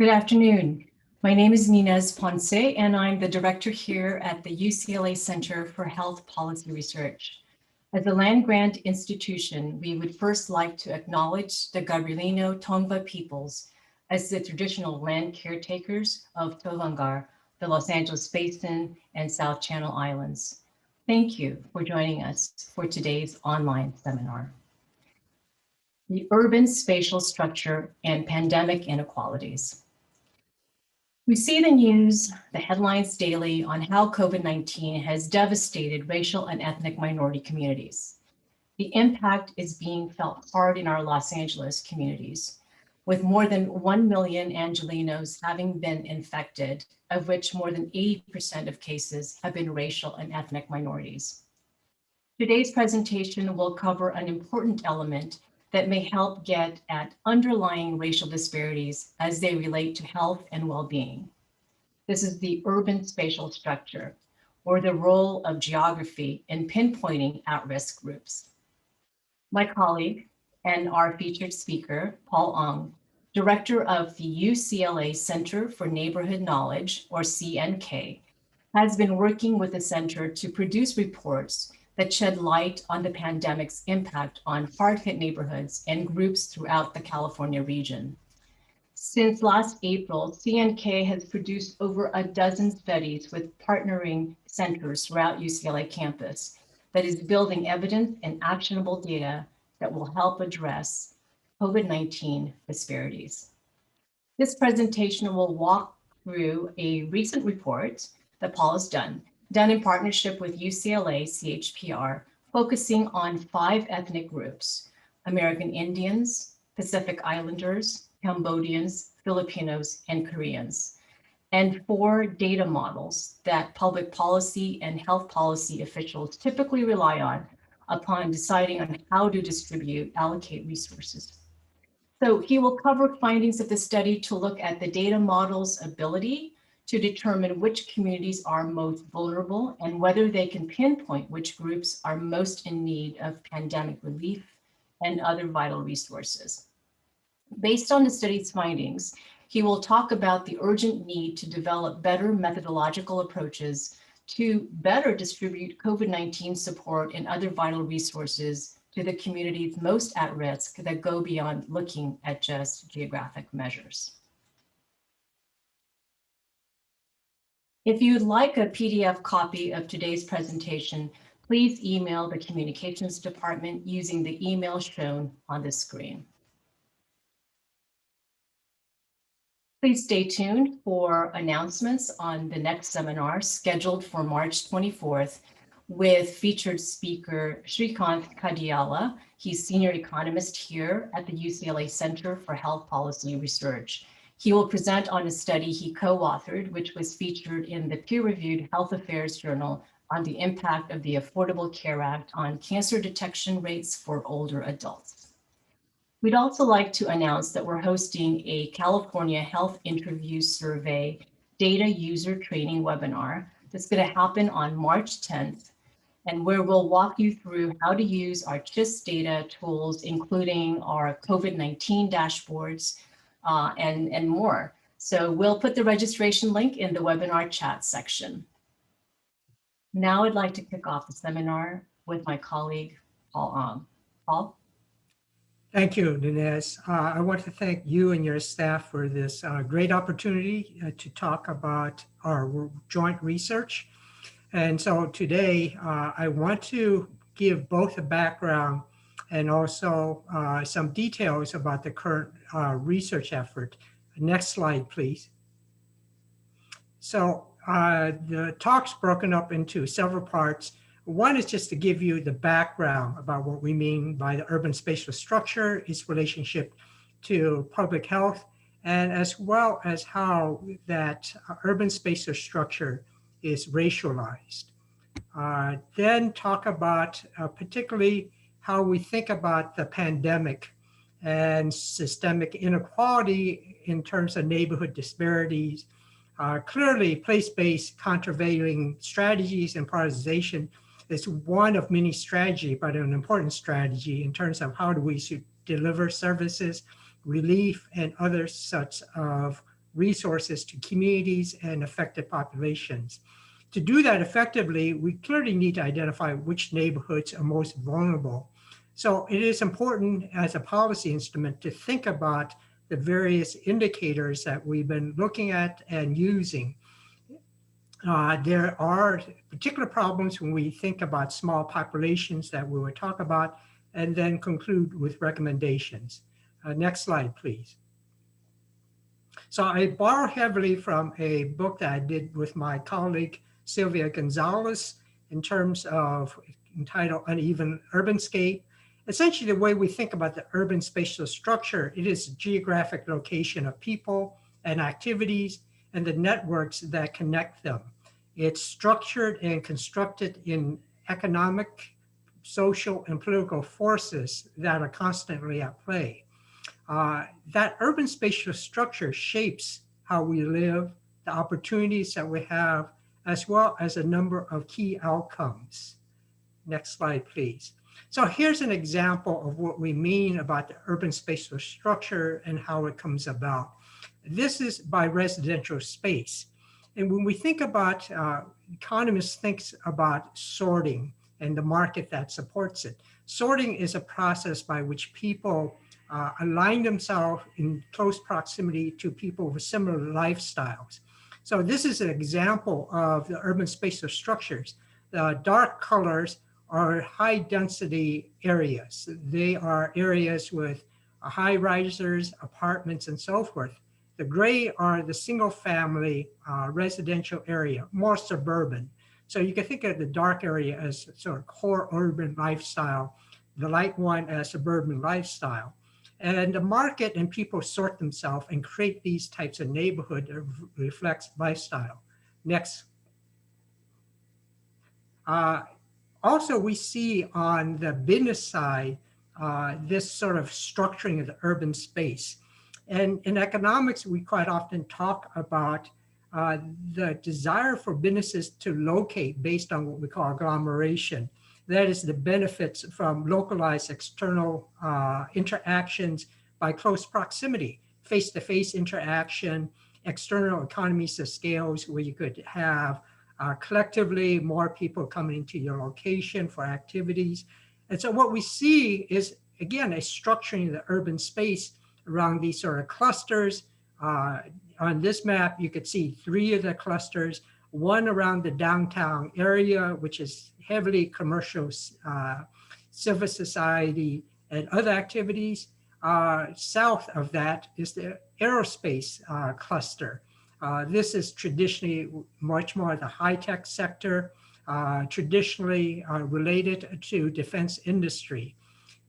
Good afternoon. My name is Inez Ponce, and I'm the director here at the UCLA Center for Health Policy Research. As a land-grant institution, we would first like to acknowledge the Gabrielino Tongva peoples as the traditional land caretakers of Tovangar, the Los Angeles Basin, and South Channel Islands. Thank you for joining us for today's online seminar. The Urban Spatial Structure and Pandemic Inequalities. We see the news, the headlines daily on how COVID-19 has devastated racial and ethnic minority communities. The impact is being felt hard in our Los Angeles communities, with more than 1 million Angelenos having been infected, of which more than 80% of cases have been racial and ethnic minorities. Today's presentation will cover an important element that may help get at underlying racial disparities as they relate to health and well-being. This is the urban spatial structure, or the role of geography in pinpointing at-risk groups. My colleague and our featured speaker, Paul Ong, director of the UCLA Center for Neighborhood Knowledge, or CNK, has been working with the center to produce reports that shed light on the pandemic's impact on hard-hit neighborhoods and groups throughout the California region. Since last April, CNK has produced over a dozen studies with partnering centers throughout UCLA campus that is building evidence and actionable data that will help address COVID-19 disparities. This presentation will walk through a recent report that Paul has done in partnership with UCLA CHPR, focusing on 5 ethnic groups: American Indians, Pacific Islanders, Cambodians, Filipinos, and Koreans, and 4 data models that public policy and health policy officials typically rely on upon deciding on how to allocate resources. So he will cover findings of the study to look at the data model's ability to determine which communities are most vulnerable and whether they can pinpoint which groups are most in need of pandemic relief and other vital resources. Based on the study's findings, he will talk about the urgent need to develop better methodological approaches to better distribute COVID-19 support and other vital resources to the communities most at risk that go beyond looking at just geographic measures. If you'd like a PDF copy of today's presentation, please email the communications department using the email shown on the screen. Please stay tuned for announcements on the next seminar scheduled for March 24th with featured speaker Srikanth Kadiala. He's senior economist here at the UCLA Center for Health Policy Research. He will present on a study he co-authored, which was featured in the peer-reviewed Health Affairs Journal on the impact of the Affordable Care Act on cancer detection rates for older adults. We'd also like to announce that we're hosting a California Health Interview Survey data user training webinar that's going to happen on March 10th, and where we'll walk you through how to use our GIST data tools, including our COVID-19 dashboards and more. So we'll put the registration link in the webinar chat section. Now I'd like to kick off the seminar with my colleague, Paul Ong. Paul? Thank you, Inez. I want to thank you and your staff for this great opportunity to talk about our joint research. And so today, I want to give both a background and also some details about the current research effort. Next slide, please. So the talk's broken up into several parts. One is just to give you the background about what we mean by the urban spatial structure, its relationship to public health, and as well as how that urban spatial structure is racialized. Then talk about particularly how we think about the pandemic and systemic inequality in terms of neighborhood disparities. Clearly, place-based countervailing strategies and prioritization is one of many strategies, but an important strategy in terms of how do we should deliver services, relief, and other such of resources to communities and affected populations. To do that effectively, we clearly need to identify which neighborhoods are most vulnerable. So it is important as a policy instrument to think about the various indicators that we've been looking at and using. There are particular problems when we think about small populations that we will talk about, and then conclude with recommendations. Next slide, please. So I borrow heavily from a book that I did with my colleague, Sylvia Gonzalez, in terms of entitled Uneven Urbanscape. Essentially, the way we think about the urban spatial structure, it is geographic location of people and activities and the networks that connect them. It's structured and constructed in economic, social, and political forces that are constantly at play. That urban spatial structure shapes how we live, the opportunities that we have, as well as a number of key outcomes. Next slide, please. So here's an example of what we mean about the urban spatial structure and how it comes about. This is by residential space. And when we think about, economists think about sorting and the market that supports it. Sorting is a process by which people align themselves in close proximity to people with similar lifestyles. So this is an example of the urban spatial structures. The dark colors are high density areas. They are areas with high risers, apartments, and so forth. The gray are the single family residential area, more suburban. So you can think of the dark area as sort of core urban lifestyle, the light one as suburban lifestyle. And the market and people sort themselves and create these types of neighborhood that reflects lifestyle. Next. Also, we see on the business side, this sort of structuring of the urban space. And in economics, we quite often talk about the desire for businesses to locate based on what we call agglomeration. That is the benefits from localized external interactions by close proximity, face-to-face interaction, external economies of scales where you could have collectively more people coming into your location for activities. And so what we see is, again, a structuring of the urban space around these sort of clusters. On this map, you could see 3 of the clusters, one around the downtown area, which is heavily commercial, civil society, and other activities. South of that is the aerospace cluster. This is traditionally much more the high-tech sector, traditionally related to defense industry.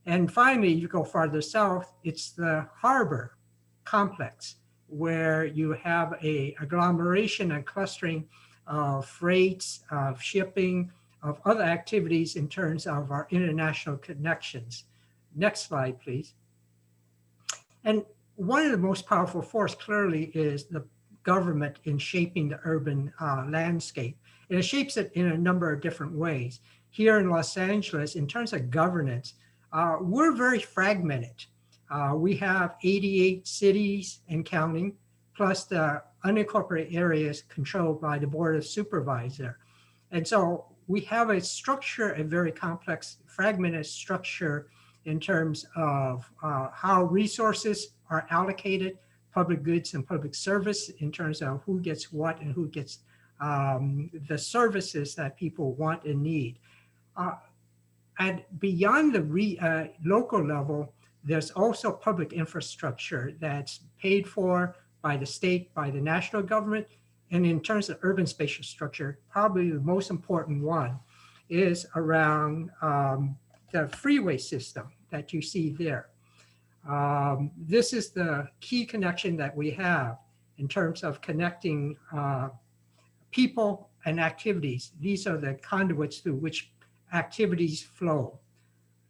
And finally, you go farther south, it's the harbor complex, where you have a agglomeration and clustering of freights, of shipping, of other activities in terms of our international connections. Next slide, please. And one of the most powerful forces clearly is the government in shaping the urban landscape. And it shapes it in a number of different ways. Here in Los Angeles, in terms of governance, we're very fragmented. We have 88 cities and counting, plus the unincorporated areas controlled by the Board of Supervisors. And so we have a structure, a very complex, fragmented structure in terms of how resources are allocated, public goods and public service, in terms of who gets what and who gets the services that people want and need. And beyond the local level, there's also public infrastructure that's paid for by the state, by the national government. And in terms of urban spatial structure, probably the most important one is around the freeway system that you see there. This is the key connection that we have in terms of connecting people and activities. These are the conduits through which activities flow.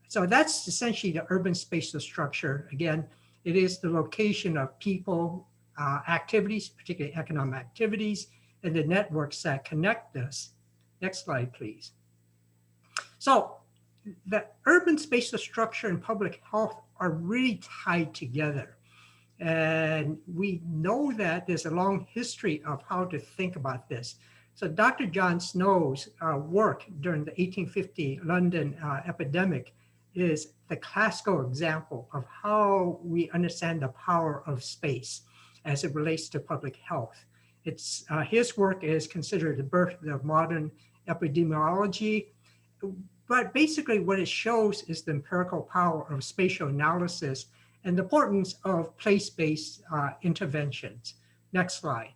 So that's essentially the urban spatial structure. Again, it is the location of people, activities, particularly economic activities, and the networks that connect us. Next slide, please. So the urban spatial structure and public health are really tied together. And we know that there's a long history of how to think about this. So Dr. John Snow's work during the 1850 London epidemic is the classical example of how we understand the power of space as it relates to public health. His work is considered the birth of modern epidemiology, but basically what it shows is the empirical power of spatial analysis and the importance of place-based interventions. Next slide.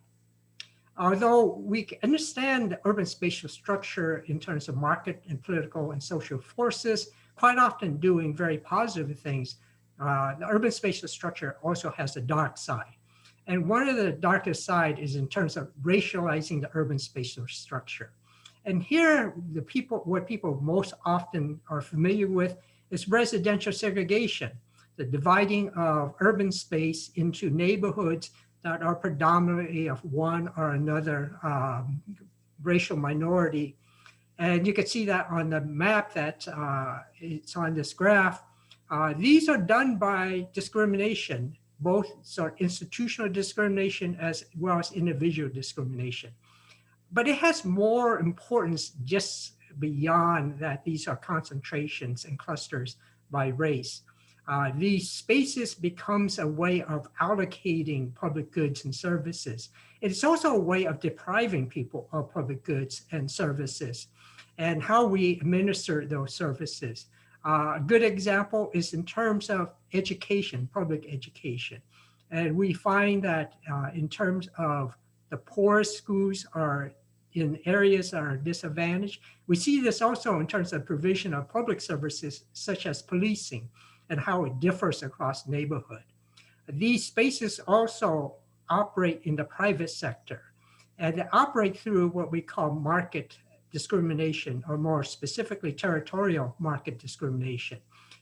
Although we understand the urban spatial structure in terms of market and political and social forces, quite often doing very positive things, the urban spatial structure also has a dark side. And one of the darkest side is in terms of racializing the urban spatial structure. And here, what people most often are familiar with is residential segregation, the dividing of urban space into neighborhoods that are predominantly of one or another racial minority. And you can see that on the map that it's on this graph. These are done by discrimination, both sort of institutional discrimination as well as individual discrimination. But it has more importance just beyond that. These are concentrations and clusters by race. These spaces becomes a way of allocating public goods and services. It's also a way of depriving people of public goods and services and how we administer those services. A good example is in terms of education, public education. And we find that in terms of the poorest schools are in areas that are disadvantaged. We see this also in terms of provision of public services such as policing and how it differs across neighborhood. These spaces also operate in the private sector, and they operate through what we call market discrimination, or more specifically territorial market discrimination.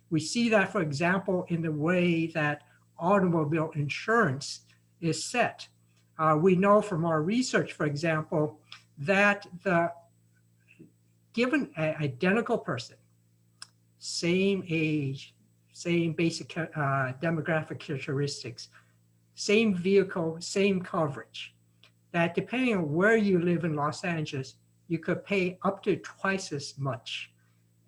We see that, for example, in the way that automobile insurance is set. We know from our research, for example, that given an identical person, same age, same basic demographic characteristics, same vehicle, same coverage, that depending on where you live in Los Angeles, you could pay up to twice as much.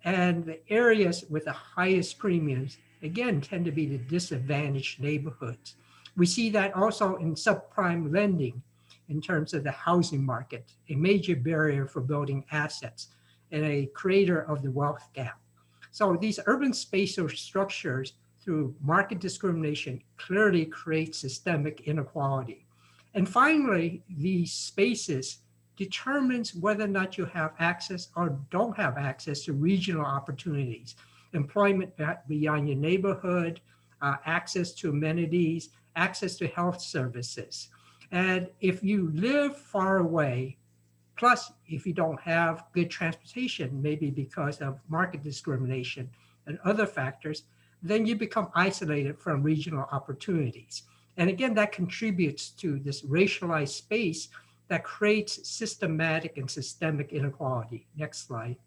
And the areas with the highest premiums, again, tend to be the disadvantaged neighborhoods. We see that also in subprime lending in terms of the housing market, a major barrier for building assets and a creator of the wealth gap. So these urban spatial structures through market discrimination clearly create systemic inequality. And finally, these spaces determines whether or not you have access or don't have access to regional opportunities, employment beyond your neighborhood, access to amenities, access to health services. And if you live far away, plus if you don't have good transportation, maybe because of market discrimination and other factors, then you become isolated from regional opportunities. And again, that contributes to this racialized space that creates systematic and systemic inequality. Next slide.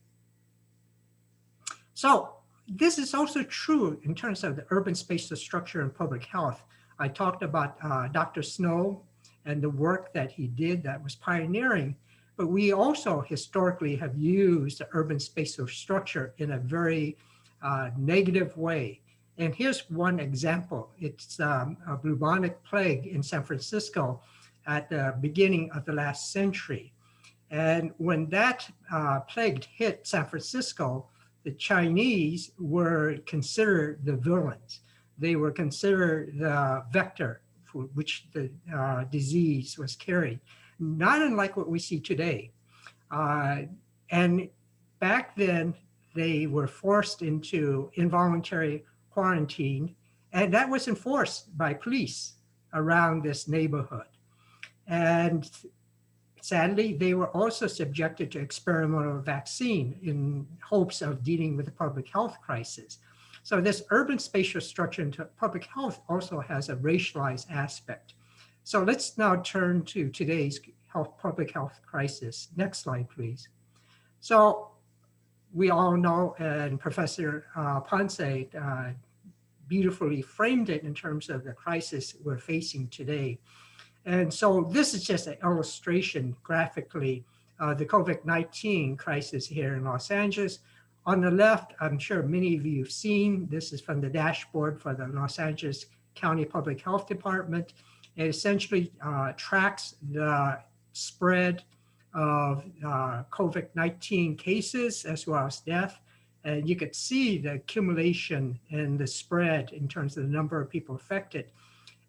So this is also true in terms of the urban spatial structure and public health. I talked about Dr. Snow and the work that he did that was pioneering, but we also historically have used the urban spatial structure in a very negative way. And here's one example. It's a bubonic plague in San Francisco at the beginning of the last century. And when that plague hit San Francisco, the Chinese were considered the villains. They were considered the vector for which the disease was carried, not unlike what we see today. And back then, they were forced into involuntary quarantine, and that was enforced by police around this neighborhood. And sadly, they were also subjected to experimental vaccine in hopes of dealing with the public health crisis. So this urban spatial structure into public health also has a racialized aspect. So let's now turn to today's public health crisis. Next slide, please. So we all know, and Professor Ponce beautifully framed it in terms of the crisis we're facing today. And so this is just an illustration graphically of the COVID-19 crisis here in Los Angeles. On the left, I'm sure many of you have seen, this is from the dashboard for the Los Angeles County Public Health Department. It essentially tracks the spread of COVID-19 cases as well as death. And you could see the accumulation and the spread in terms of the number of people affected.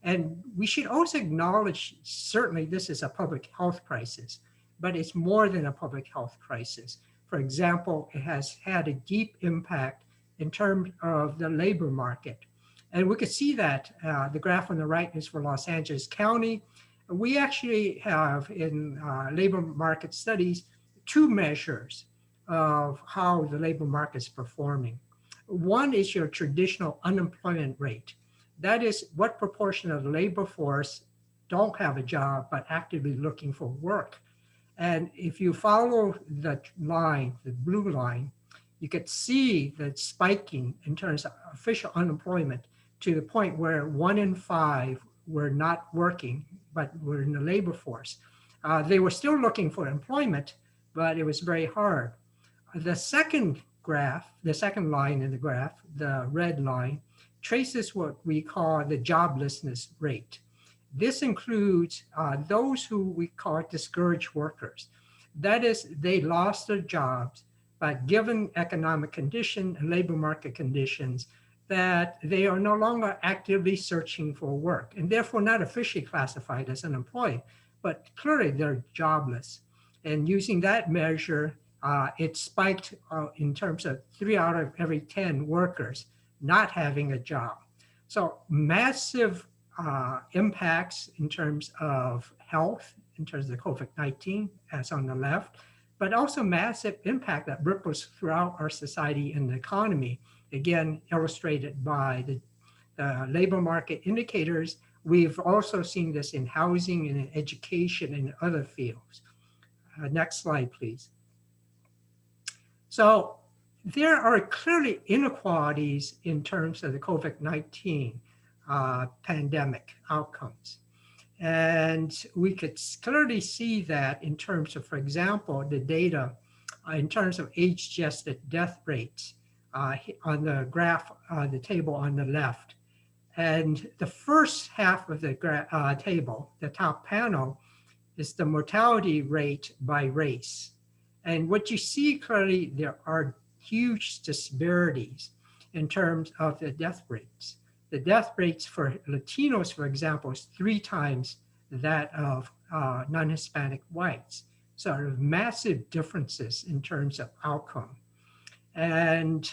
And we should also acknowledge, certainly this is a public health crisis, but it's more than a public health crisis. For example, it has had a deep impact in terms of the labor market. And we could see that the graph on the right is for Los Angeles County. We actually have in labor market studies 2 measures of how the labor market is performing. One is your traditional unemployment rate. That is what proportion of the labor force don't have a job but actively looking for work. And if you follow the line, the blue line, you could see that spiking in terms of official unemployment to the point where 1 in 5 were not working, but were in the labor force. They were still looking for employment, but it was very hard. The second graph, the second line in the graph, the red line, traces what we call the joblessness rate. This includes those who we call discouraged workers. That is, they lost their jobs, but given economic condition and labor market conditions, that they are no longer actively searching for work and therefore not officially classified as unemployed, but clearly they're jobless. And using that measure, it spiked in terms of 3 out of every 10 workers not having a job. So massive impacts in terms of health, in terms of COVID-19, as on the left, but also massive impact that ripples throughout our society and the economy, again, illustrated by the labor market indicators. We've also seen this in housing and in education and other fields. Next slide, please. So there are clearly inequalities in terms of the COVID-19 pandemic outcomes. And we could clearly see that in terms of, for example, the data in terms of age-adjusted death rates on the graph, the table on the left. And the first half of the table, the top panel, is the mortality rate by race. And what you see clearly, there are huge disparities in terms of the death rates. The death rates for Latinos, for example, is 3 times that of non-Hispanic whites. So massive differences in terms of outcome. And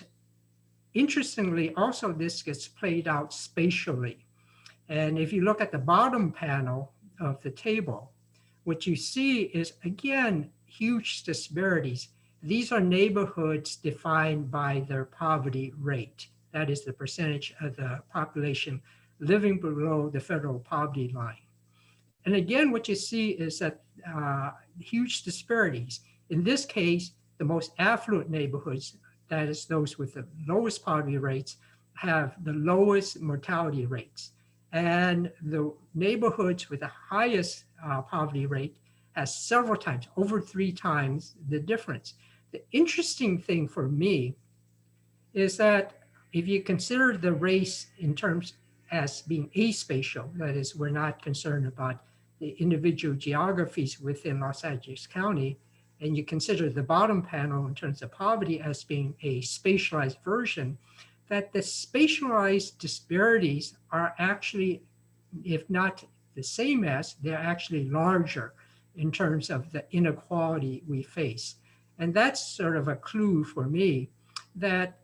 interestingly, also this gets played out spatially. And if you look at the bottom panel of the table, what you see is, again, huge disparities. These are neighborhoods defined by their poverty rate. That is the percentage of the population living below the federal poverty line. And again, what you see is that huge disparities. In this case, the most affluent neighborhoods, that is those with the lowest poverty rates, have the lowest mortality rates. And the neighborhoods with the highest poverty rate has several times, over 3 times the difference. The interesting thing for me is that if you consider the race in terms as being aspatial, that is, we're not concerned about the individual geographies within Los Angeles County, and you consider the bottom panel in terms of poverty as being a spatialized version, that the spatialized disparities are actually, if not the same as, they're actually larger in terms of the inequality we face. And that's sort of a clue for me that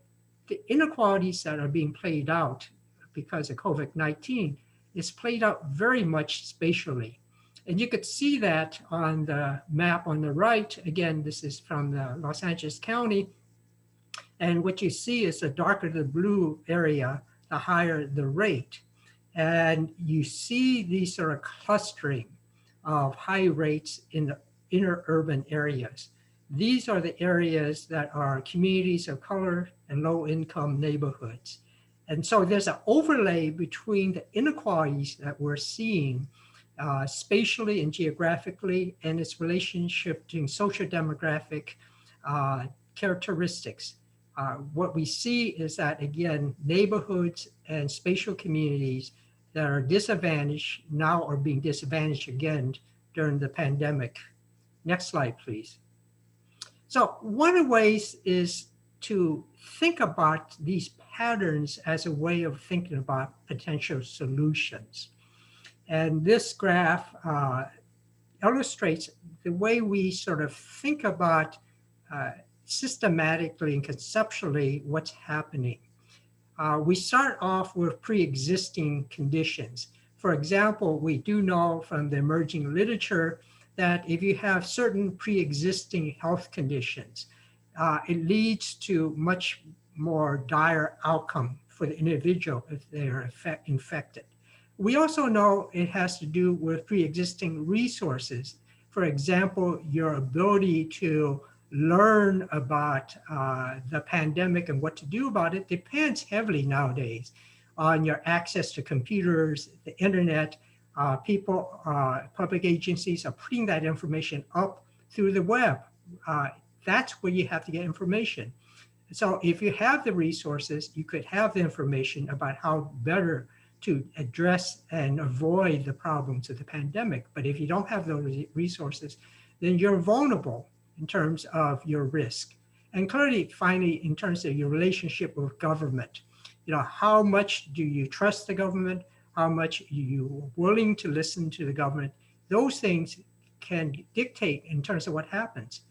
the inequalities that are being played out because of COVID-19 is played out very much spatially. And you could see that on the map on the right. Again, this is from the Los Angeles County. And what you see is the darker the blue area, the higher the rate. And you see these sort of clustering of high rates in the inner urban areas. These are the areas that are communities of color and low income neighborhoods. And so there's an overlay between the inequalities that we're seeing spatially and geographically, and its relationship to socio-demographic characteristics. What we see is that, again, neighborhoods and spatial communities that are disadvantaged now are being disadvantaged again during the pandemic. Next slide, please. So one of the ways is to think about these patterns as a way of thinking about potential solutions. And this graph illustrates the way we sort of think about systematically and conceptually what's happening. We start off with pre-existing conditions. For example, we do know from the emerging literature that if you have certain pre-existing health conditions, it leads to much more dire outcome for the individual if they are infected. We also know it has to do with pre-existing resources. For example, your ability to learn about the pandemic and what to do about it depends heavily nowadays on your access to computers, the internet. Public agencies are putting that information up through the web. That's where you have to get information. So if you have the resources, you could have the information about how better to address and avoid the problems of the pandemic. But if you don't have those resources, then you're vulnerable in terms of your risk. And clearly, finally, in terms of your relationship with government, how much do you trust the government? How much are you willing to listen to the government? Those things can dictate in terms of what happens.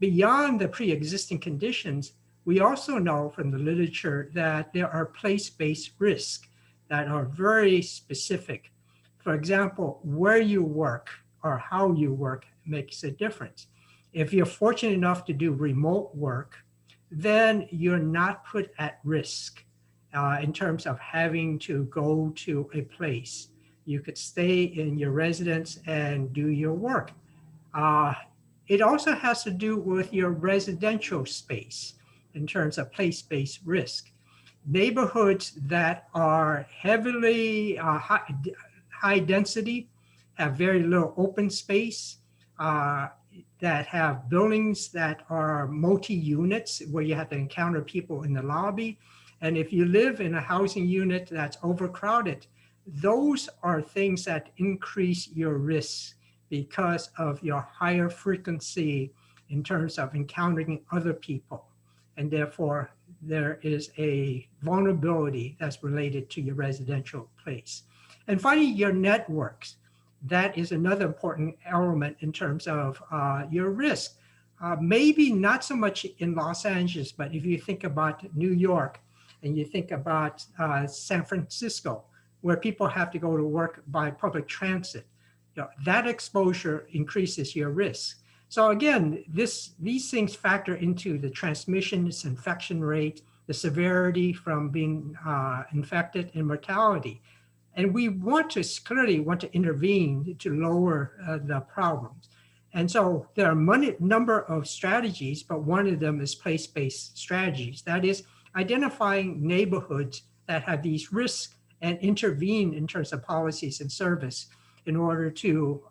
Beyond the pre-existing conditions, we also know from the literature that there are place-based risks that are very specific. For example, where you work or how you work makes a difference. If you're fortunate enough to do remote work, then you're not put at risk in terms of having to go to a place. You could stay in your residence and do your work. It also has to do with your residential space in terms of place-based risk. Neighborhoods that are heavily high density, have very little open space, that have buildings that are multi-units where you have to encounter people in the lobby. And if you live in a housing unit that's overcrowded, those are things that increase your risk because of your higher frequency in terms of encountering other people. And therefore, there is a vulnerability that's related to your residential place. And finally, your networks. That is another important element in terms of your risk. Maybe not so much in Los Angeles, but if you think about New York and you think about San Francisco, where people have to go to work by public transit, that exposure increases your risk. So again, these things factor into the transmission, this infection rate, the severity from being infected, and mortality. And we clearly want to intervene to lower the problems. And so there are a number of strategies, but one of them is place-based strategies. That is identifying neighborhoods that have these risks and intervene in terms of policies and service in order to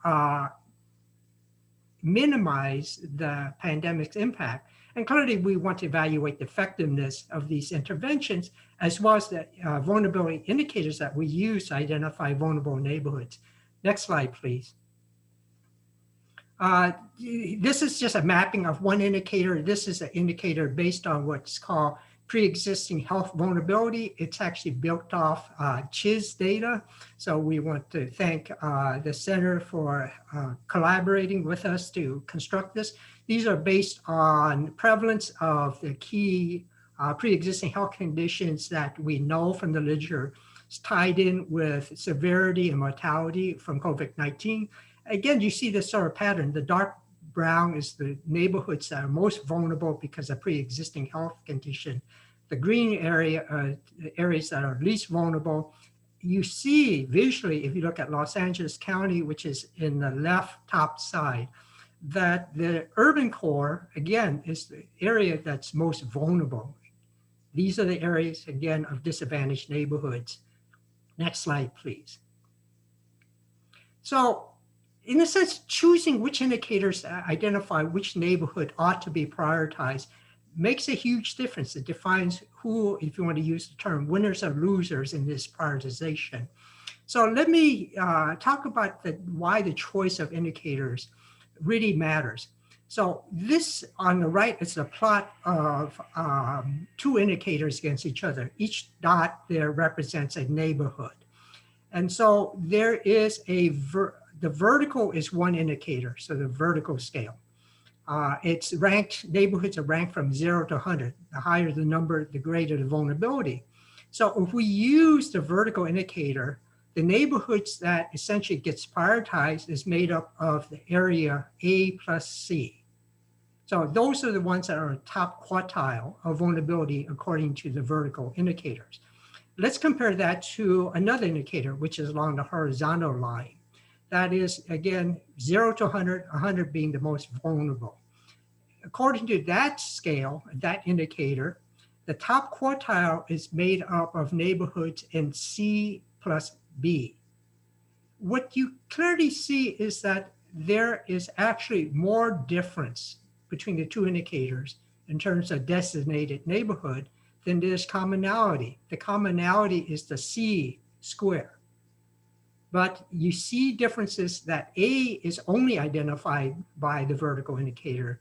minimize the pandemic's impact. And clearly, we want to evaluate the effectiveness of these interventions, as well as the vulnerability indicators that we use to identify vulnerable neighborhoods. Next slide, please. This is just a mapping of one indicator. This is an indicator based on what's called pre-existing health vulnerability. It's actually built off CHIS data. So we want to thank the center for collaborating with us to construct this. These are based on prevalence of the key pre-existing health conditions that we know from the literature. It's tied in with severity and mortality from COVID-19. Again, you see this sort of pattern. The dark brown is the neighborhoods that are most vulnerable because of pre-existing health condition. The green area are the areas that are least vulnerable. You see visually, if you look at Los Angeles County, which is in the left top side, that the urban core, again, is the area that's most vulnerable. These are the areas, again, of disadvantaged neighborhoods. Next slide, please. So in a sense, choosing which indicators identify which neighborhood ought to be prioritized makes a huge difference. It defines who, if you want to use the term, winners or losers in this prioritization. So let me talk about why the choice of indicators really matters. So this on the right is a plot of two indicators against each other. Each dot there represents a neighborhood. And so there is the vertical is one indicator, so the vertical scale. It's ranked, neighborhoods are ranked from 0 to 100. The higher the number, the greater the vulnerability. So if we use the vertical indicator, the neighborhoods that essentially gets prioritized is made up of the area A plus C. So those are the ones that are top quartile of vulnerability according to the vertical indicators. Let's compare that to another indicator, which is along the horizontal line. That is, again, 0 to 100, 100 being the most vulnerable. According to that scale, that indicator, the top quartile is made up of neighborhoods in C plus B. What you clearly see is that there is actually more difference between the two indicators in terms of designated neighborhood than there's commonality. The commonality is the C square. But you see differences that A is only identified by the vertical indicator,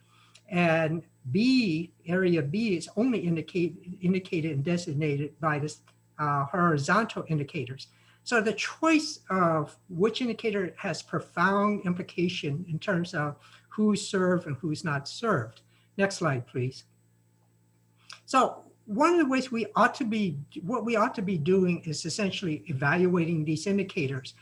and B, area B, is only indicated and designated by the horizontal indicators. So the choice of which indicator has profound implication in terms of who's served and who's not served. Next slide, please. So one of the ways what we ought to be doing is essentially evaluating these indicators.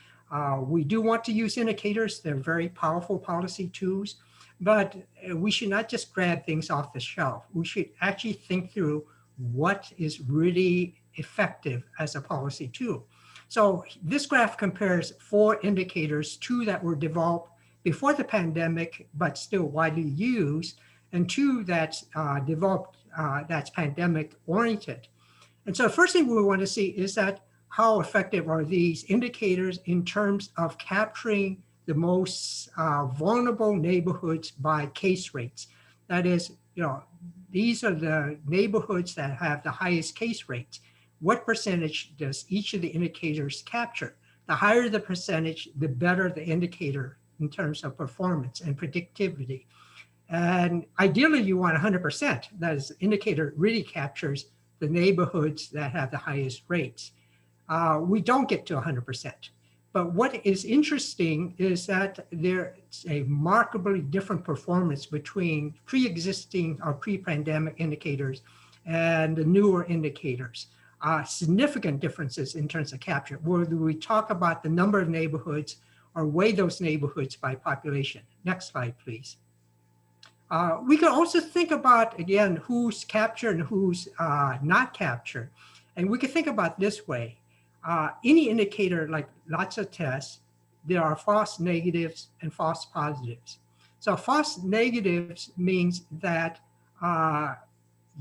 We do want to use indicators. They're very powerful policy tools, but we should not just grab things off the shelf. We should actually think through what is really effective as a policy tool. So this graph compares 4 indicators, 2 that were developed before the pandemic, but still widely used, and 2 that's developed that's pandemic oriented. And so the first thing we want to see is that how effective are these indicators in terms of capturing the most vulnerable neighborhoods by case rates. That is, these are the neighborhoods that have the highest case rates. What percentage does each of the indicators capture? The higher the percentage, the better the indicator in terms of performance and predictivity. And ideally, you want 100%. That is, the indicator really captures the neighborhoods that have the highest rates. We don't get to 100%. But what is interesting is that there's a remarkably different performance between pre-existing or pre-pandemic indicators and the newer indicators. Significant differences in terms of capture, whether we talk about the number of neighborhoods or weigh those neighborhoods by population. Next slide, please. We can also think about, again, who's captured and who's not captured. And we can think about this way. Any indicator, like lots of tests, there are false negatives and false positives. So false negatives means that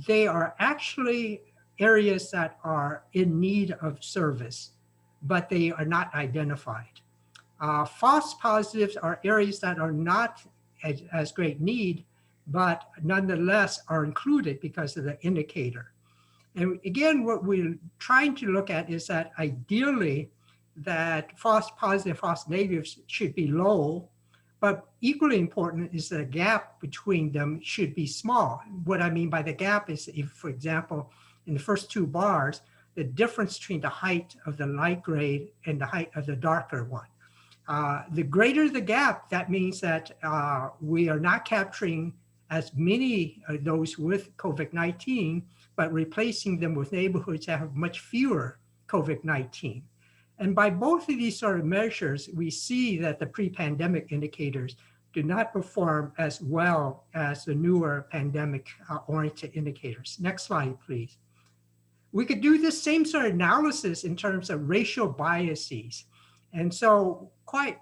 they are actually areas that are in need of service, but they are not identified. False positives are areas that are not as great need, but nonetheless are included because of the indicator. And again, what we're trying to look at is that ideally that false positive, false negatives should be low, but equally important is the gap between them should be small. What I mean by the gap is if, for example, in the first 2 bars, the difference between the height of the light gray and the height of the darker one. The greater the gap, that means that we are not capturing as many of those with COVID-19, but replacing them with neighborhoods that have much fewer COVID-19. And by both of these sort of measures, we see that the pre-pandemic indicators do not perform as well as the newer pandemic-oriented indicators. Next slide, please. We could do the same sort of analysis in terms of racial biases. And so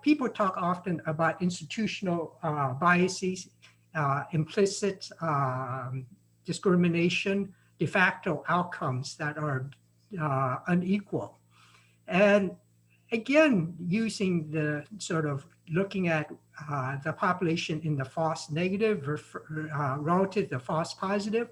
people talk often about institutional biases, implicit discrimination, de facto outcomes that are unequal. And again, using the sort of looking at the population in the false negative relative to false positive,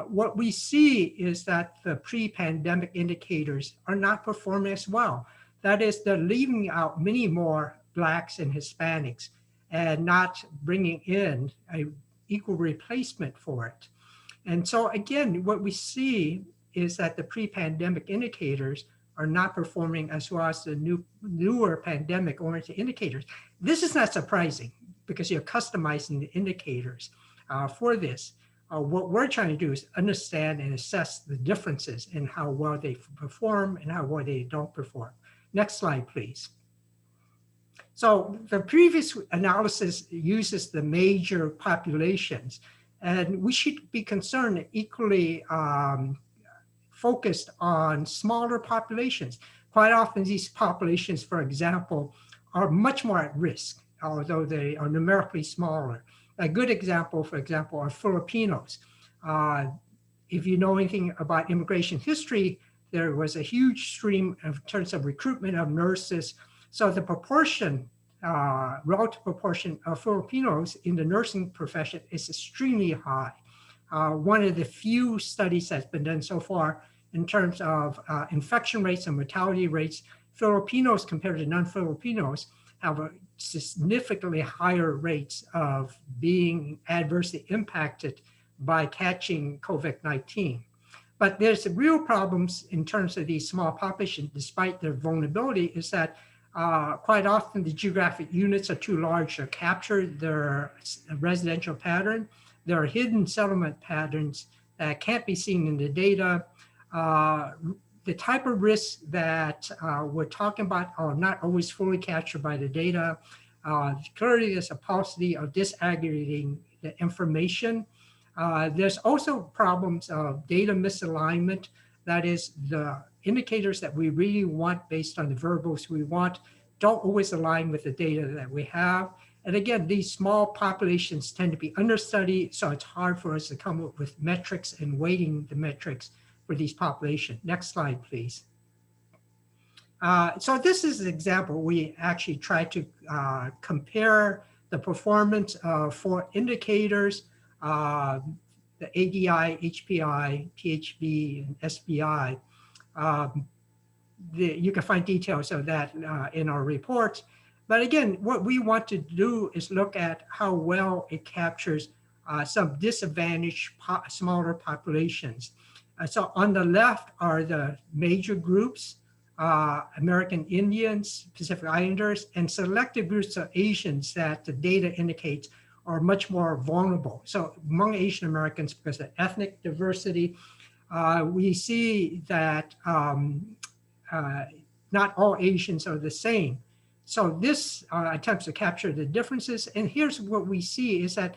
what we see is that the pre-pandemic indicators are not performing as well. That is, they're leaving out many more Blacks and Hispanics and not bringing in an equal replacement for it. And so again, what we see is that the pre-pandemic indicators are not performing as well as the newer pandemic-oriented indicators. This is not surprising because you're customizing the indicators for this. What we're trying to do is understand and assess the differences in how well they perform and how well they don't perform. Next slide, please. So the previous analysis uses the major populations, and we should be concerned equally focused on smaller populations. Quite often these populations, for example, are much more at risk, although they are numerically smaller. A good example, for example, are Filipinos. If you know anything about immigration history, there was a huge stream in terms of recruitment of nurses. So the proportion, relative proportion of Filipinos in the nursing profession is extremely high. One of the few studies that's been done so far in terms of infection rates and mortality rates, Filipinos compared to non-Filipinos have a significantly higher rates of being adversely impacted by catching COVID-19. But there's real problems in terms of these small populations, despite their vulnerability, is that quite often the geographic units are too large to capture their residential pattern. There are hidden settlement patterns that can't be seen in the data. The type of risks that we're talking about are not always fully captured by the data. Clearly, there's a paucity of disaggregating the information. There's also problems of data misalignment. That is, the indicators that we really want based on the variables we want don't always align with the data that we have. And again, these small populations tend to be understudied, so it's hard for us to come up with metrics and weighting the metrics for these populations. Next slide, please. So this is an example. We actually try to compare the performance of 4 indicators, the ADI, HPI, PHB, and SBI. You can find details of that in our reports. But again, what we want to do is look at how well it captures some disadvantaged smaller populations. So on the left are the major groups, American Indians, Pacific Islanders, and selected groups of Asians that the data indicates are much more vulnerable. So among Asian Americans, because of ethnic diversity, we see that not all Asians are the same. So this attempts to capture the differences. And here's what we see is that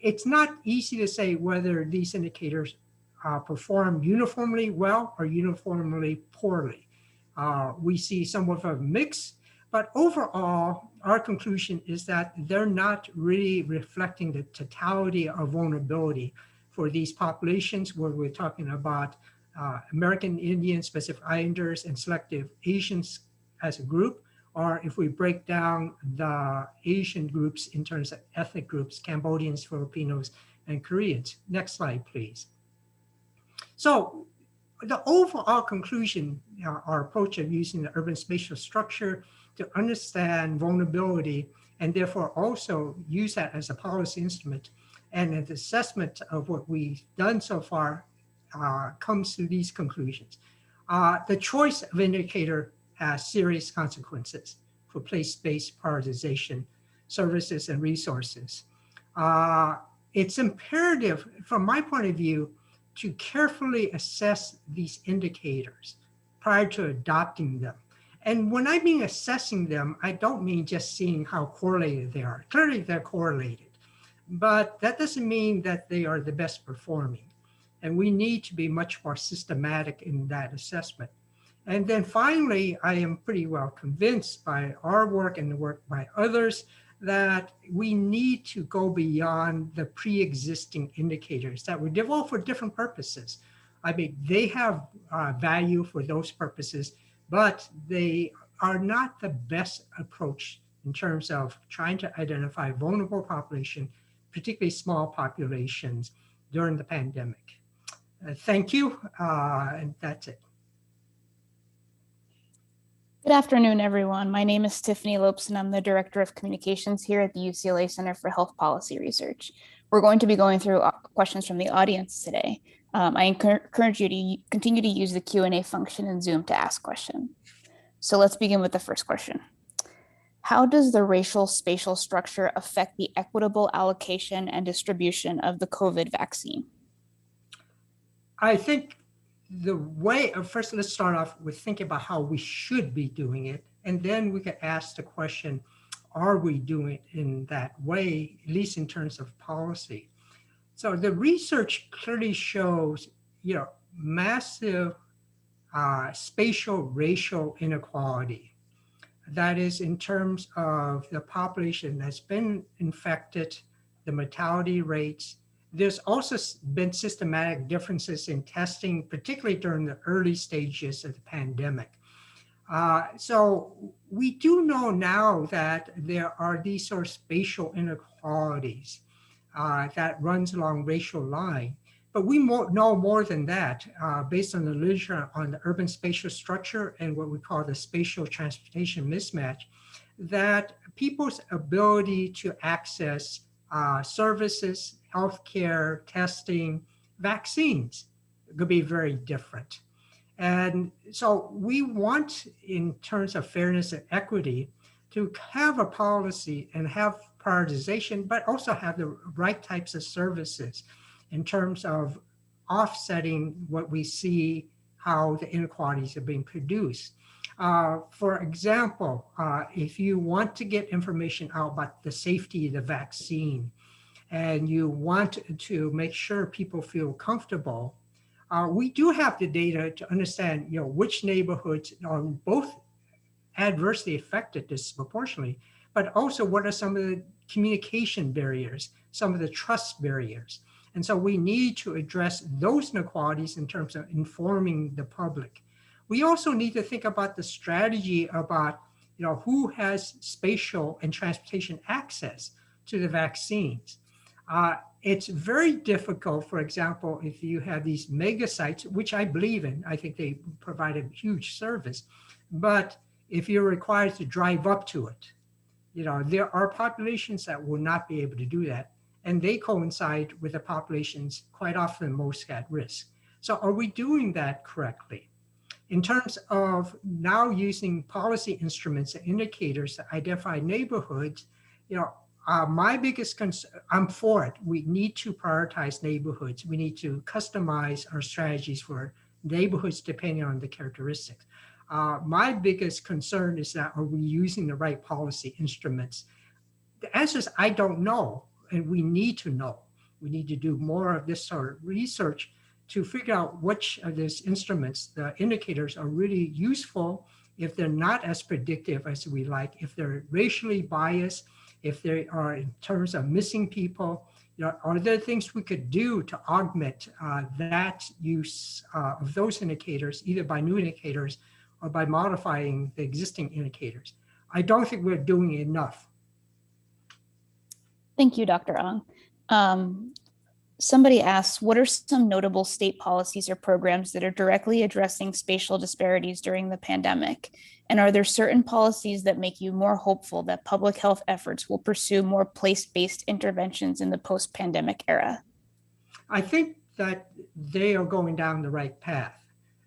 it's not easy to say whether these indicators perform uniformly well or uniformly poorly. We see somewhat of a mix, but overall, our conclusion is that they're not really reflecting the totality of vulnerability for these populations where we're talking about American Indians, Pacific Islanders, and selective Asians as a group, or if we break down the Asian groups in terms of ethnic groups, Cambodians, Filipinos, and Koreans. Next slide, please. So the overall conclusion, our approach of using the urban spatial structure to understand vulnerability and therefore also use that as a policy instrument and an assessment of what we've done so far comes to these conclusions. The choice of indicator has serious consequences for place-based prioritization, services, and resources. It's imperative, from my point of view, to carefully assess these indicators prior to adopting them. And when I mean assessing them, I don't mean just seeing how correlated they are. Clearly, they're correlated, but that doesn't mean that they are the best performing. And we need to be much more systematic in that assessment. And then finally, I am pretty well convinced by our work and the work by others that we need to go beyond the pre-existing indicators that were developed for different purposes. I mean, they have value for those purposes, but they are not the best approach in terms of trying to identify vulnerable population, particularly small populations during the pandemic. Thank you, and that's it. Good afternoon, everyone. My name is Tiffany Lopes, and I'm the Director of Communications here at the UCLA Center for Health Policy Research. We're going to be going through questions from the audience today. I encourage you to continue to use the Q&A function in Zoom to ask questions. So let's begin with the first question. How does the racial spatial structure affect the equitable allocation and distribution of the COVID vaccine? I think the way, first let's start off with thinking about how we should be doing it. And then we could ask the question, are we doing it in that way, at least in terms of policy? So the research clearly shows, massive spatial racial inequality. That is in terms of the population that's been infected, the mortality rates. There's also been systematic differences in testing, particularly during the early stages of the pandemic. So we do know now that there are these sort of spatial inequalities that runs along racial line. But we know more than that based on the literature on the urban spatial structure and what we call the spatial transportation mismatch, that people's ability to access services, healthcare, testing, vaccines could be very different. And so we want, in terms of fairness and equity, to have a policy and have prioritization, but also have the right types of services in terms of offsetting what we see, how the inequalities are being produced. For example, if you want to get information out about the safety of the vaccine, and you want to make sure people feel comfortable, we do have the data to understand, which neighborhoods are both adversely affected disproportionately, but also what are some of the communication barriers, some of the trust barriers. And so we need to address those inequalities in terms of informing the public. We also need to think about the strategy about, who has spatial and transportation access to the vaccines. It's very difficult, for example, if you have these mega sites, which I believe in, I think they provide a huge service, but if you're required to drive up to it, there are populations that will not be able to do that. And they coincide with the populations quite often most at risk. So are we doing that correctly? In terms of now using policy instruments and indicators to identify neighborhoods, my biggest concern, I'm for it. We need to prioritize neighborhoods. We need to customize our strategies for neighborhoods depending on the characteristics. My biggest concern is that, are we using the right policy instruments? The answer is, I don't know, and we need to know. We need to do more of this sort of research to figure out which of these instruments, the indicators, are really useful, if they're not as predictive as we like, if they're racially biased, if they are in terms of missing people. Are there things we could do to augment that use of those indicators, either by new indicators or by modifying the existing indicators? I don't think we're doing enough. Thank you, Dr. Ong. Somebody asks, what are some notable state policies or programs that are directly addressing spatial disparities during the pandemic? And are there certain policies that make you more hopeful that public health efforts will pursue more place-based interventions in the post-pandemic era? I think that they are going down the right path.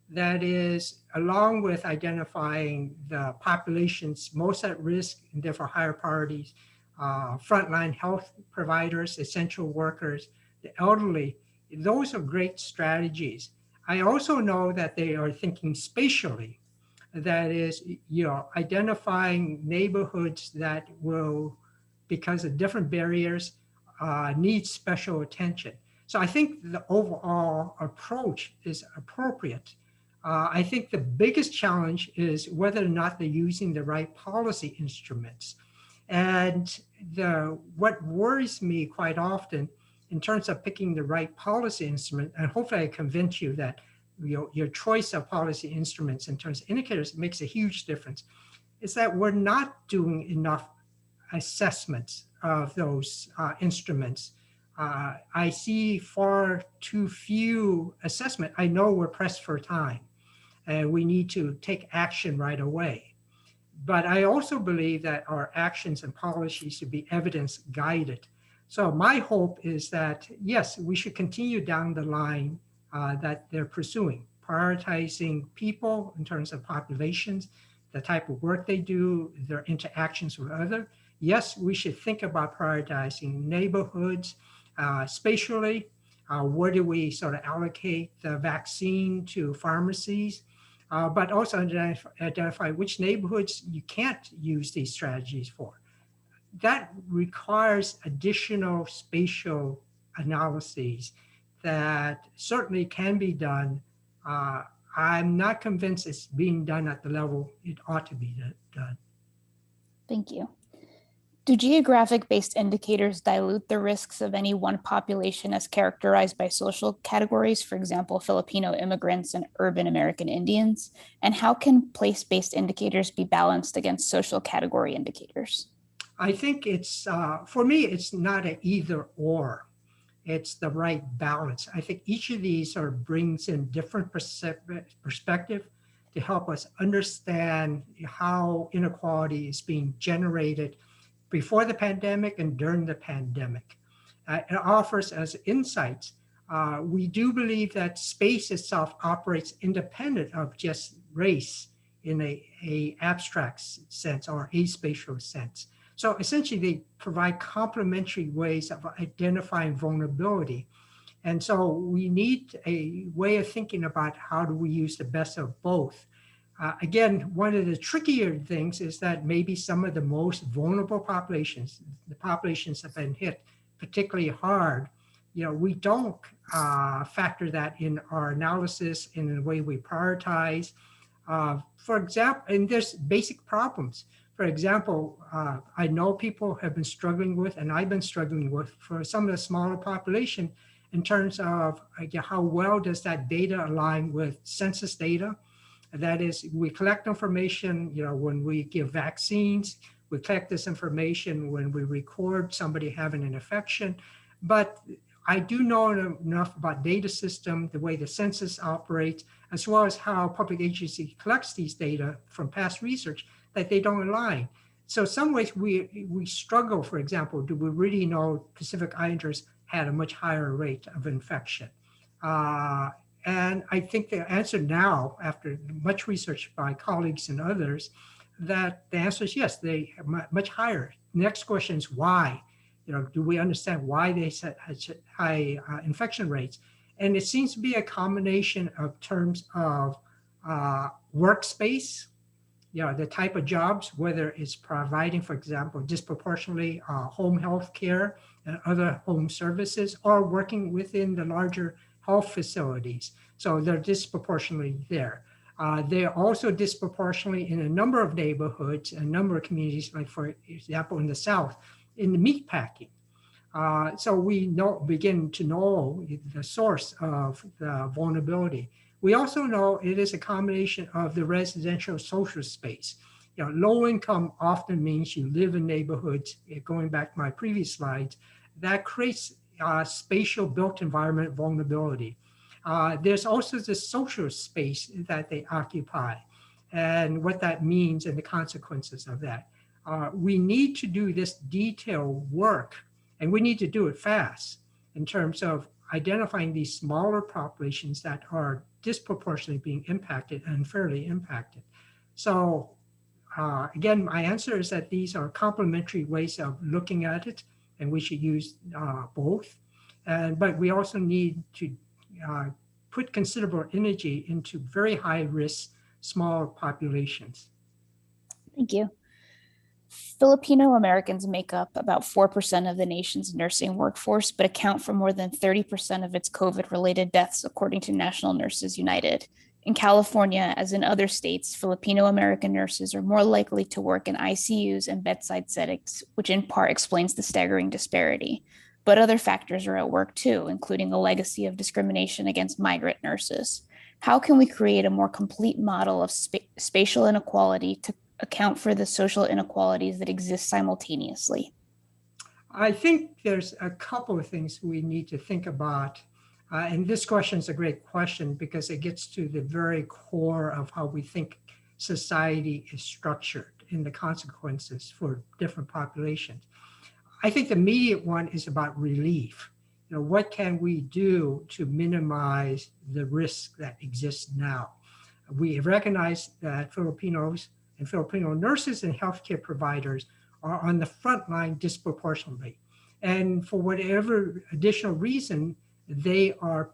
That is, along with identifying the populations most at risk and therefore higher priorities, frontline health providers, essential workers, the elderly, those are great strategies. I also know that they are thinking spatially. That is, identifying neighborhoods that will, because of different barriers, need special attention. So I think the overall approach is appropriate. I think the biggest challenge is whether or not they're using the right policy instruments. And what worries me quite often in terms of picking the right policy instrument, and hopefully I convince you that your choice of policy instruments in terms of indicators makes a huge difference, is that we're not doing enough assessments of those instruments. I see far too few assessment. I know we're pressed for time and we need to take action right away. But I also believe that our actions and policies should be evidence guided. So my hope is that, yes, we should continue down the line that they're pursuing, prioritizing people in terms of populations, the type of work they do, their interactions with others. Yes, we should think about prioritizing neighborhoods spatially. Where do we sort of allocate the vaccine to pharmacies? But also identify which neighborhoods you can't use these strategies for. That requires additional spatial analyses that certainly can be done. I'm not convinced it's being done at the level it ought to be done. Thank you. Do geographic-based indicators dilute the risks of any one population as characterized by social categories, for example, Filipino immigrants and urban American Indians? And how can place-based indicators be balanced against social category indicators? I think it's, for me, it's not an either or. It's the right balance. I think each of these sort of brings in different perspective to help us understand how inequality is being generated before the pandemic and during the pandemic. It offers us insights. We do believe that space itself operates independent of just race in a abstract sense or a spatial sense. So essentially they provide complementary ways of identifying vulnerability. And so we need a way of thinking about how do we use the best of both. Again, one of the trickier things is that maybe some of the most vulnerable populations, the populations that have been hit particularly hard, we don't factor that in our analysis in the way we prioritize. For example, and there's basic problems. For example, I know people have been struggling with, and I've been struggling with for some of the smaller population in terms of how well does that data align with census data. That is, we collect information, when we give vaccines, we collect this information when we record somebody having an infection. But I do know enough about data system, the way the census operates, as well as how public agency collects these data from past research, that they don't align. So some ways we struggle, for example, do we really know Pacific Islanders had a much higher rate of infection? And I think the answer now, after much research by colleagues and others, that the answer is yes, they are much higher. Next question is why? Do we understand why they had high infection rates? And it seems to be a combination of terms of workspace, the type of jobs, whether it's providing, for example, disproportionately home health care and other home services, or working within the larger health facilities. So they're disproportionately there. They're also disproportionately in a number of neighborhoods, a number of communities, like for example, in the South, in the meat packing. So we begin to know the source of the vulnerability. We also know it is a combination of the residential social space. Low income often means you live in neighborhoods, going back to my previous slides, that creates spatial built environment vulnerability. There's also the social space that they occupy and what that means and the consequences of that. We need to do this detailed work, and we need to do it fast in terms of identifying these smaller populations that are disproportionately being impacted and unfairly impacted. So again, my answer is that these are complementary ways of looking at it, and we should use both. But we also need to put considerable energy into very high risk, small populations. Thank you. Filipino Americans make up about 4% of the nation's nursing workforce, but account for more than 30% of its COVID-related deaths, according to National Nurses United. In California, as in other states, Filipino-American nurses are more likely to work in ICUs and bedside settings, which in part explains the staggering disparity. But other factors are at work too, including a legacy of discrimination against migrant nurses. How can we create a more complete model of spatial inequality to account for the social inequalities that exist simultaneously? I think there's a couple of things we need to think about. And this question is a great question because it gets to the very core of how we think society is structured and the consequences for different populations. I think the immediate one is about relief. What can we do to minimize the risk that exists now? We recognize that Filipinos and Filipino nurses and healthcare providers are on the front line disproportionately. And for whatever additional reason, they are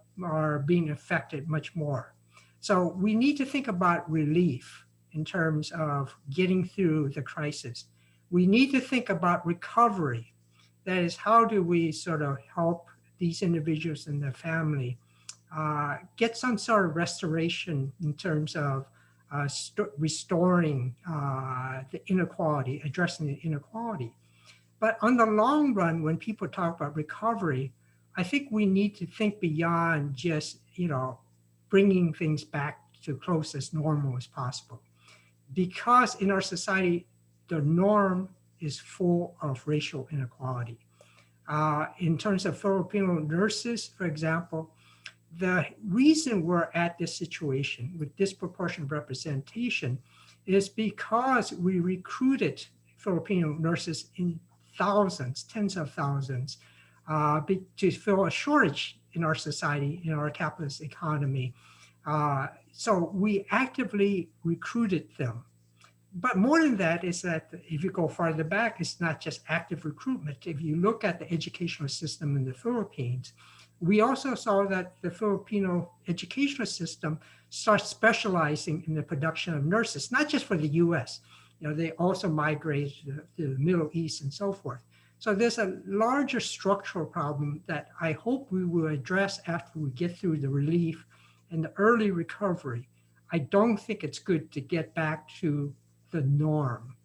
being affected much more. So we need to think about relief in terms of getting through the crisis. We need to think about recovery. That is, how do we sort of help these individuals and their family get some sort of restoration in terms of restoring the inequality, addressing the inequality. But on the long run, when people talk about recovery, I think we need to think beyond just, bringing things back to close as normal as possible. Because in our society, the norm is full of racial inequality. In terms of Filipino nurses, for example, the reason we're at this situation with disproportionate representation is because we recruited Filipino nurses in thousands, tens of thousands, to fill a shortage in our society, in our capitalist economy. So we actively recruited them. But more than that is that if you go farther back, it's not just active recruitment. If you look at the educational system in the Philippines, we also saw that the Filipino educational system starts specializing in the production of nurses, not just for the US. They also migrated to the Middle East and so forth. So there's a larger structural problem that I hope we will address after we get through the relief and the early recovery. I don't think it's good to get back to the norm,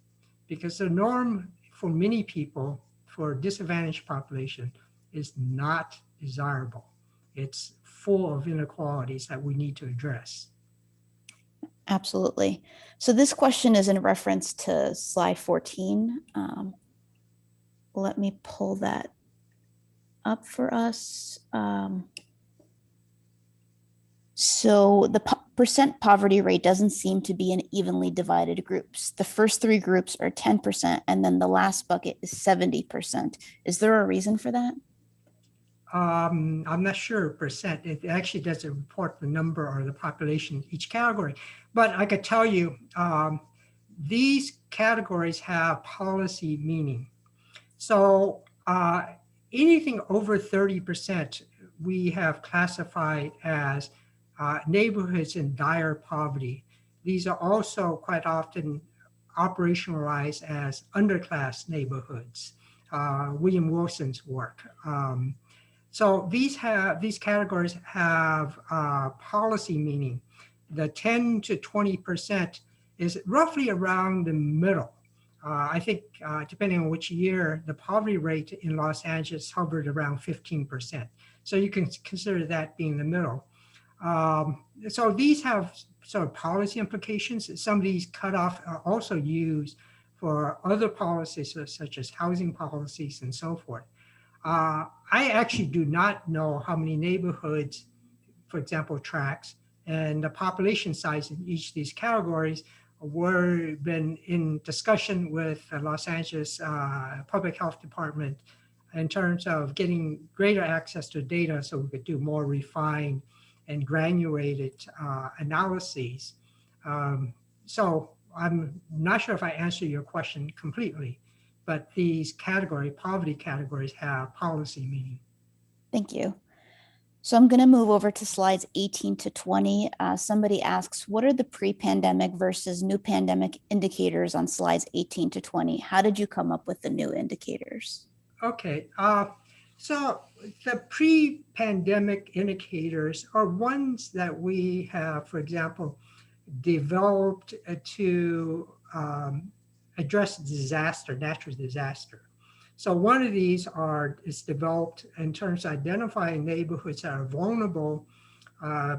because the norm for many people, for a disadvantaged population, is not desirable. It's full of inequalities that we need to address. Absolutely. So this question is in reference to slide 14. Let me pull that up for us. So the percent poverty rate doesn't seem to be in evenly divided groups. The first three groups are 10%, and then the last bucket is 70%. Is there a reason for that? I'm not sure percent. It actually doesn't report the number or the population in each category. But I could tell you, these categories have policy meaning. So anything over 30%, we have classified as neighborhoods in dire poverty. These are also quite often operationalized as underclass neighborhoods. William Wilson's work. So these categories have policy meaning. The 10 to 20% is roughly around the middle. I think depending on which year, the poverty rate in Los Angeles hovered around 15%. So you can consider that being the middle. So these have sort of policy implications. Some of these cutoffs are also used for other policies such as housing policies and so forth. I actually do not know how many neighborhoods, for example, tracts, and the population size in each of these categories were been in discussion with the Los Angeles Public Health Department in terms of getting greater access to data so we could do more refined and granulated analyses. So I'm not sure if I answered your question completely, but these poverty categories have policy meaning. Thank you. So I'm going to move over to slides 18 to 20. Somebody asks, what are the pre-pandemic versus new pandemic indicators on slides 18 to 20? How did you come up with the new indicators? Okay, So the pre-pandemic indicators are ones that we have, for example, developed to address disaster, natural disaster. So one of these is developed in terms of identifying neighborhoods that are vulnerable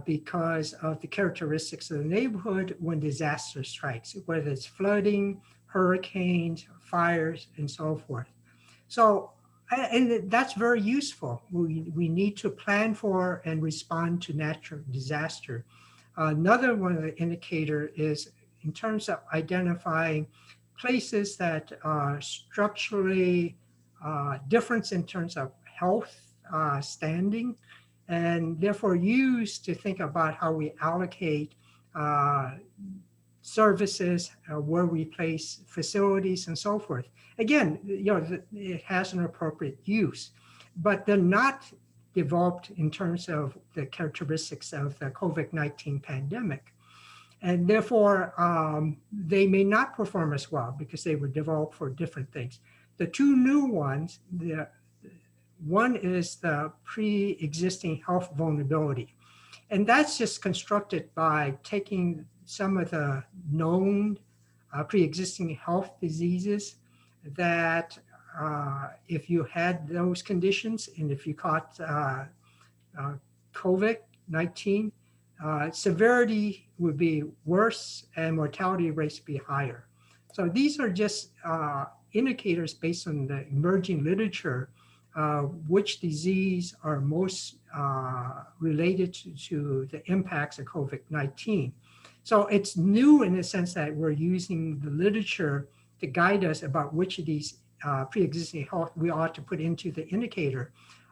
because of the characteristics of the neighborhood when disaster strikes, whether it's flooding, hurricanes, fires, and so forth. So, and that's very useful. We need to plan for and respond to natural disaster. Another one of the indicator is in terms of identifying places that are structurally different in terms of health standing, and therefore used to think about how we allocate services, where we place facilities and so forth. Again, it has an appropriate use, but they're not developed in terms of the characteristics of the COVID-19 pandemic. And therefore, they may not perform as well because they were developed for different things. The two new ones, one is the pre-existing health vulnerability. And that's just constructed by taking some of the known pre-existing health diseases that if you had those conditions and if you caught COVID-19, severity would be worse and mortality rates would be higher. So these are just indicators based on the emerging literature which disease are most related to the impacts of COVID-19. So it's new in the sense that we're using the literature to guide us about which of these pre-existing health we ought to put into the indicator.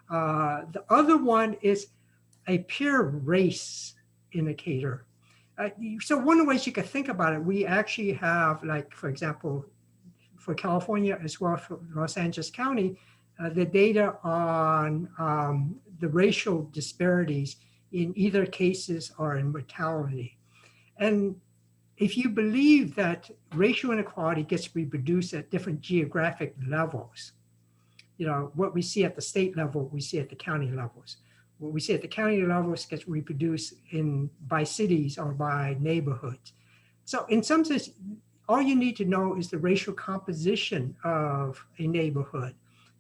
The other one is a pure race indicator. So one of the ways you could think about it, we actually have, like, for example, for California as well as for Los Angeles County, the data on the racial disparities in either cases or in mortality. And if you believe that racial inequality gets reproduced at different geographic levels, what we see at the state level, we see at the county levels. What we see at the county levels gets reproduced by cities or by neighborhoods. So in some sense, all you need to know is the racial composition of a neighborhood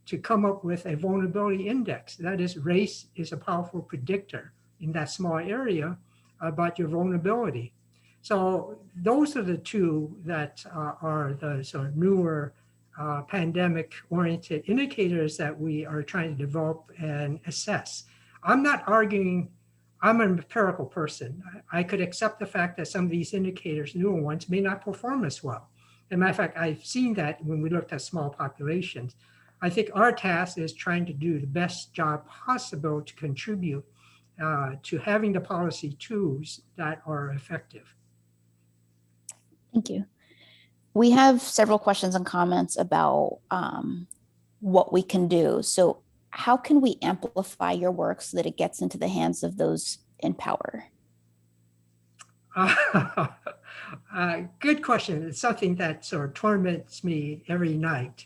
to come up with a vulnerability index. That is, race is a powerful predictor in that small area about your vulnerability. So those are the two that are the sort of newer pandemic-oriented indicators that we are trying to develop and assess. I'm not arguing, I'm an empirical person. I could accept the fact that some of these indicators, newer ones, may not perform as well. As a matter of fact, I've seen that when we looked at small populations. I think our task is trying to do the best job possible to contribute to having the policy tools that are effective. Thank you. We have several questions and comments about what we can do. So how can we amplify your work so that it gets into the hands of those in power? Good question. It's something that sort of torments me every night.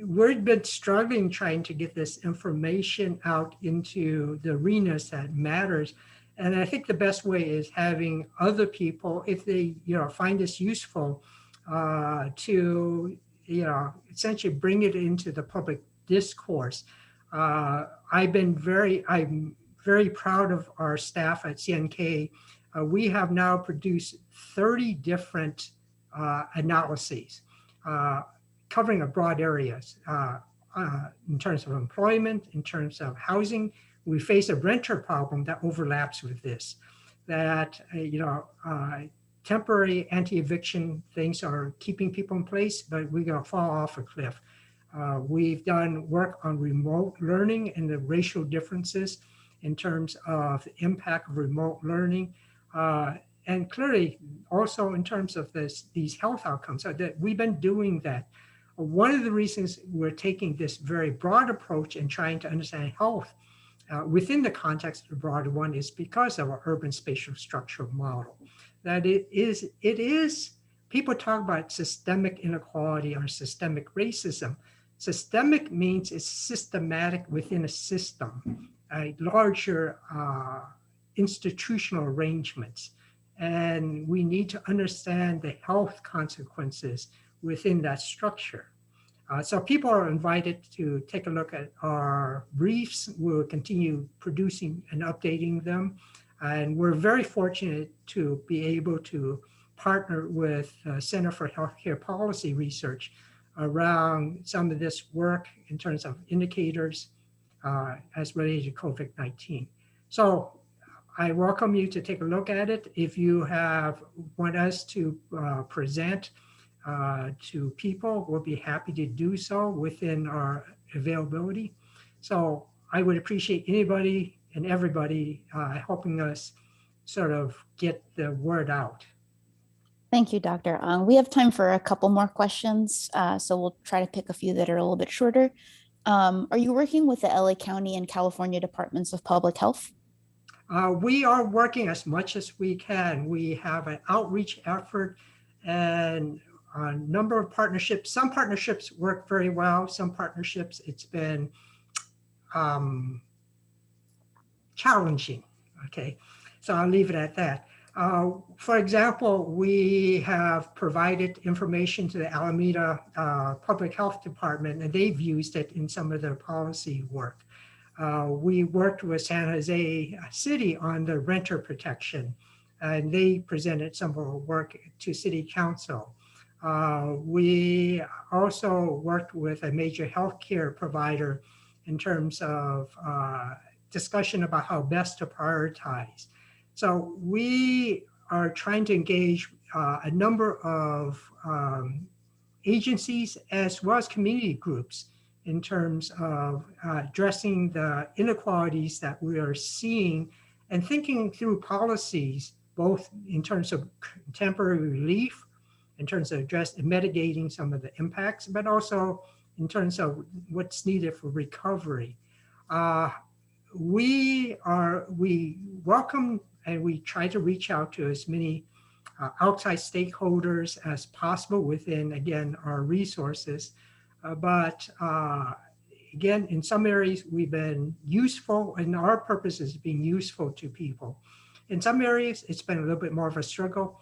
We've been struggling trying to get this information out into the arenas that matters. And I think the best way is having other people, if they find this useful, to essentially bring it into the public discourse. I'm very proud of our staff at CNK. We have now produced 30 different analyses covering a broad areas in terms of employment, in terms of housing. We face a renter problem that overlaps with this, that temporary anti-eviction things are keeping people in place, but we're going to fall off a cliff. We've done work on remote learning and the racial differences in terms of the impact of remote learning. And clearly also in terms of these health outcomes, so that we've been doing that. One of the reasons we're taking this very broad approach and trying to understand health within the context of the broader one is because of our urban spatial structural model. That it is, people talk about systemic inequality or systemic racism, Systemic means it's systematic within a system, a larger institutional arrangements. And we need to understand the health consequences within that structure. So people are invited to take a look at our briefs. We'll continue producing and updating them. And we're very fortunate to be able to partner with Center for Healthcare Policy Research around some of this work in terms of indicators as related to COVID-19. So I welcome you to take a look at it. If you want us to present to people, we'll be happy to do so within our availability. So I would appreciate anybody and everybody helping us sort of get the word out. Thank you, Dr. Ong. We have time for a couple more questions, so we'll try to pick a few that are a little bit shorter. Are you working with the LA County and California Departments of Public Health? We are working as much as we can. We have an outreach effort and a number of partnerships. Some partnerships work very well. Some partnerships, it's been challenging, okay? So I'll leave it at that. For example, we have provided information to the Alameda Public Health Department, and they've used it in some of their policy work. We worked with San Jose City on the renter protection, and they presented some of our work to City Council. We also worked with a major healthcare provider in terms of discussion about how best to prioritize. So we are trying to engage a number of agencies as well as community groups in terms of addressing the inequalities that we are seeing and thinking through policies, both in terms of temporary relief, in terms of mitigating some of the impacts, but also in terms of what's needed for recovery. We welcome and we try to reach out to as many outside stakeholders as possible within, again, our resources. But again, in some areas we've been useful, and our purpose is being useful to people. In some areas, it's been a little bit more of a struggle.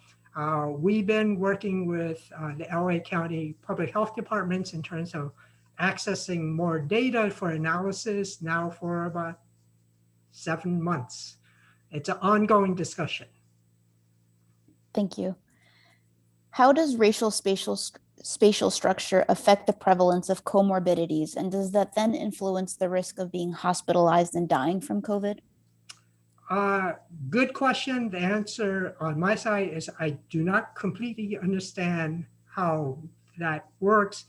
We've been working with the LA County Public Health Departments in terms of accessing more data for analysis now for about 7 months. It's an ongoing discussion. Thank you. How does racial spatial structure affect the prevalence of comorbidities, and does that then influence the risk of being hospitalized and dying from COVID? Good question. The answer on my side is I do not completely understand how that works.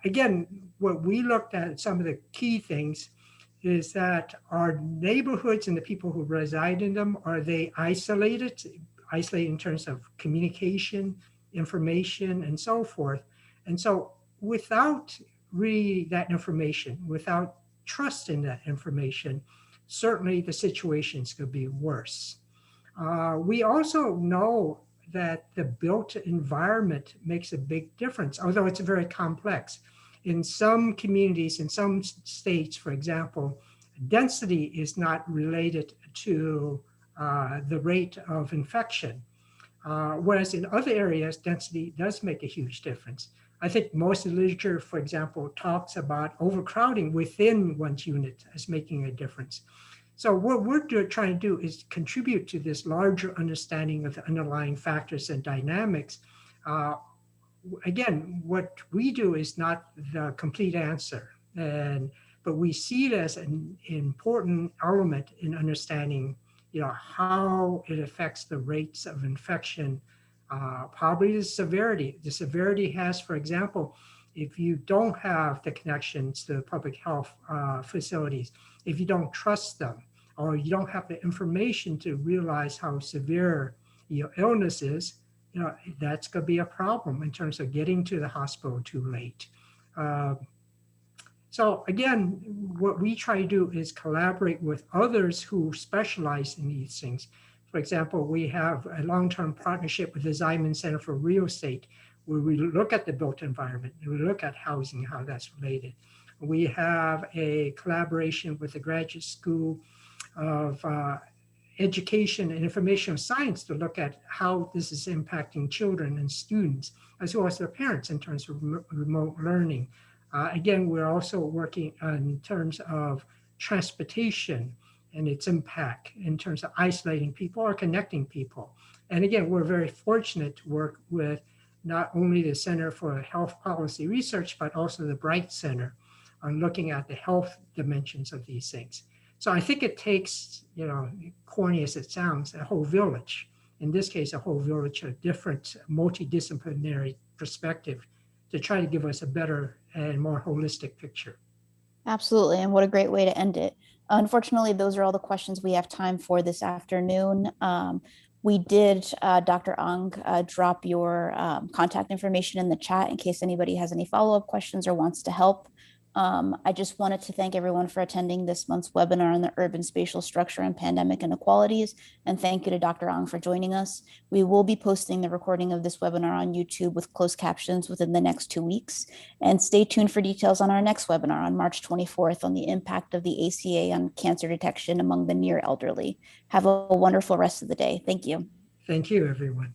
Again, what we looked at, some of the key things, is that our neighborhoods and the people who reside in them, are they isolated in terms of communication, information, and so forth? And so without really that information, without trust in that information, certainly the situations could be worse. We also know that the built environment makes a big difference, although it's very complex. In some communities, in some states, for example, density is not related to the rate of infection. Whereas in other areas, density does make a huge difference. I think most of the literature, for example, talks about overcrowding within one's unit as making a difference. So what we're trying to do is contribute to this larger understanding of the underlying factors and dynamics. Again, what we do is not the complete answer, but we see it as an important element in understanding, how it affects the rates of infection, probably the severity. The severity has, for example, if you don't have the connections to public health facilities, if you don't trust them, or you don't have the information to realize how severe your illness is, that's going to be a problem in terms of getting to the hospital too late. So again, what we try to do is collaborate with others who specialize in these things. For example, we have a long-term partnership with the Ziman Center for Real Estate, where we look at the built environment, we look at housing, how that's related. We have a collaboration with the Graduate School of Education and Information Science to look at how this is impacting children and students, as well as their parents in terms of remote learning. Again, we're also working in terms of transportation and its impact in terms of isolating people or connecting people. And again, we're very fortunate to work with not only the Center for Health Policy Research, but also the Bright Center on looking at the health dimensions of these things. So I think it takes, corny as it sounds, a whole village. In this case, a whole village of different multidisciplinary perspective to try to give us a better and more holistic picture. Absolutely. And what a great way to end it. Unfortunately, those are all the questions we have time for this afternoon. We did, Dr. Ang, drop your contact information in the chat in case anybody has any follow-up questions or wants to help. I just wanted to thank everyone for attending this month's webinar on the urban spatial structure and pandemic inequalities. And thank you to Dr. Ang for joining us. We will be posting the recording of this webinar on YouTube with closed captions within the next 2 weeks. And stay tuned for details on our next webinar on March 24th on the impact of the ACA on cancer detection among the near elderly. Have a wonderful rest of the day. Thank you. Thank you, everyone.